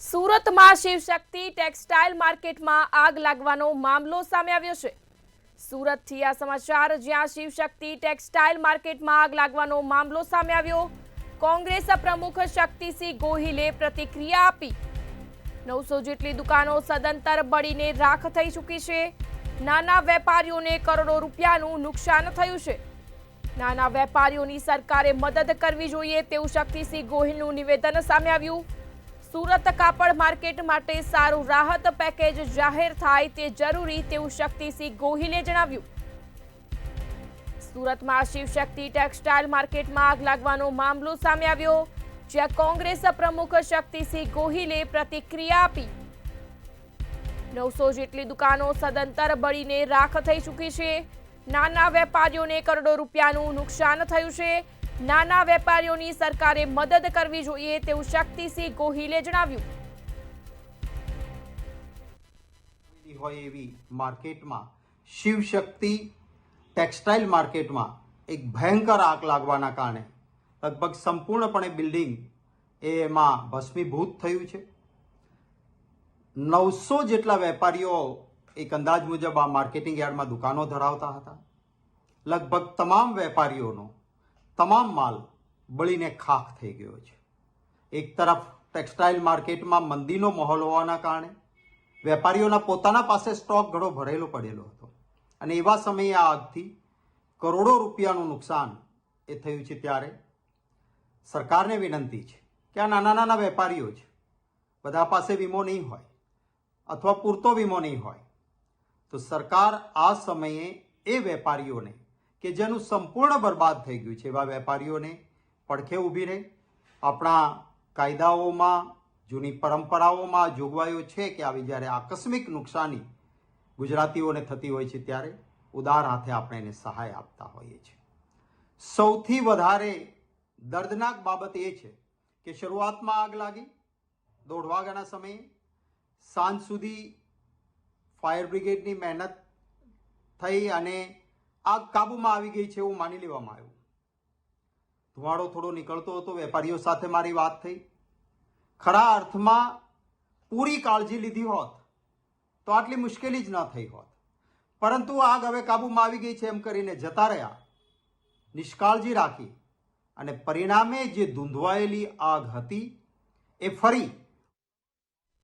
સુરતમાં શિવશક્તિ ટેક્સટાઇલ માર્કેટમાં આગ લાગવાનો મામલો સામે આવ્યો છે। સુરતથી આ સમાચાર, જ્યાં શિવશક્તિ ટેક્સટાઇલ માર્કેટમાં આગ લાગવાનો મામલો સામે આવ્યો। કોંગ્રેસ પ્રમુખ શક્તિસિંહ ગોહિલે પ્રતિક્રિયા આપી। 900 જેટલી દુકાનો સદંતર બળીને રાખ થઈ ચૂકી છે। નાના વેપારીઓને કરોડો રૂપિયાનું નુકસાન થયું છે। નાના વેપારીઓની સરકારે મદદ કરવી જોઈએ તેવું શક્તિસિંહ ગોહિલનું નિવેદન સામે આવ્યું। સુરત કાપડ માર્કેટ માટે સારું રાહત પેકેજ જાહેર થાય તે જરૂરી તેવું શક્તિસિંહ ગોહિલે જણાવ્યું। સુરતમાં શિવશક્તિ ટેક્સટાઇલ માર્કેટમાં આગ લાગવાનો મામલો સામે આવ્યો, જ્યાં કોંગ્રેસ પ્રમુખ શક્તિસિંહ ગોહિલે પ્રતિક્રિયા આપી। 900 જેટલી દુકાનો સદંતર બળીને રાખ થઈ ચૂકી છે। નાના વેપારીઓને કરોડો રૂપિયાનું નુકસાન થયું છે। નાના વેપારીઓની સરકારે મદદ કરવી જોઈએ તેવું શક્તિસિંહ ગોહિલે જણાવ્યું। હોય એવી માર્કેટમાં શિવશક્તિ ટેક્સટાઇલ માર્કેટમાં એક ભયંકર આગ લાગવાના કારણે લગભગ સંપૂર્ણપણે બિલ્ડિંગ એમાં ભસ્મીભૂત થયું છે। 900 જેટલા વેપારીઓ એક અંદાજ મુજબ આ માર્કેટિંગ યાર્ડમાં દુકાનો ધરાવતા હતા। લગભગ તમામ વેપારીઓનો તમામ માલ બળીને ખાખ થઈ ગયો છે। એક તરફ ટેક્સટાઇલ માર્કેટમાં મંદીનો માહોલ હોવાના કારણે વેપારીઓના પોતાના પાસે સ્ટોક ઘણો ભરેલો પડેલો હતો અને એવા સમયે આ આગથી કરોડો રૂપિયાનું નુકસાન એ થયું છે। ત્યારે સરકારને વિનંતી છે કે આ નાના નાના વેપારીઓ છે, બધા પાસે વીમો નહીં હોય અથવા પૂરતો વીમો નહીં હોય, તો સરકાર આ સમયે એ વેપારીઓને કે જેનું સંપૂર્ણ બરબાદ થઈ ગયું છે એવા વેપારીઓને પડખે ઊભી રહે। આપણા કાયદાઓમાં, જૂની પરંપરાઓમાં જોગવાઈઓ છે કે આવી જ્યારે આકસ્મિક નુકસાની ગુજરાતીઓને થતી હોય છે ત્યારે ઉદાર હાથે આપણે એને સહાય આપતા હોઈએ છીએ। સૌથી વધારે દર્દનાક બાબત એ છે કે શરૂઆતમાં આગ લાગી 1:30 વાગ્યાના સમયે, સાંજ સુધી ફાયર બ્રિગેડની મહેનત થઈ અને આગ કાબૂમાં આવી ગઈ છે એવું માની લેવામાં આવ્યું। ધુમાડો થોડો નીકળતો હતો, વેપારીઓ સાથે મારી વાત થઈ। ખરા અર્થમાં પૂરી કાળજી લીધી હોત તો આટલી મુશ્કેલી જ ન થઈ હોત, પરંતુ આગ હવે કાબૂમાં આવી ગઈ છે એમ કરીને જતા રહ્યા, નિષ્કાળજી રાખી, અને પરિણામે જે ધૂંધવાયેલી આગ હતી એ ફરી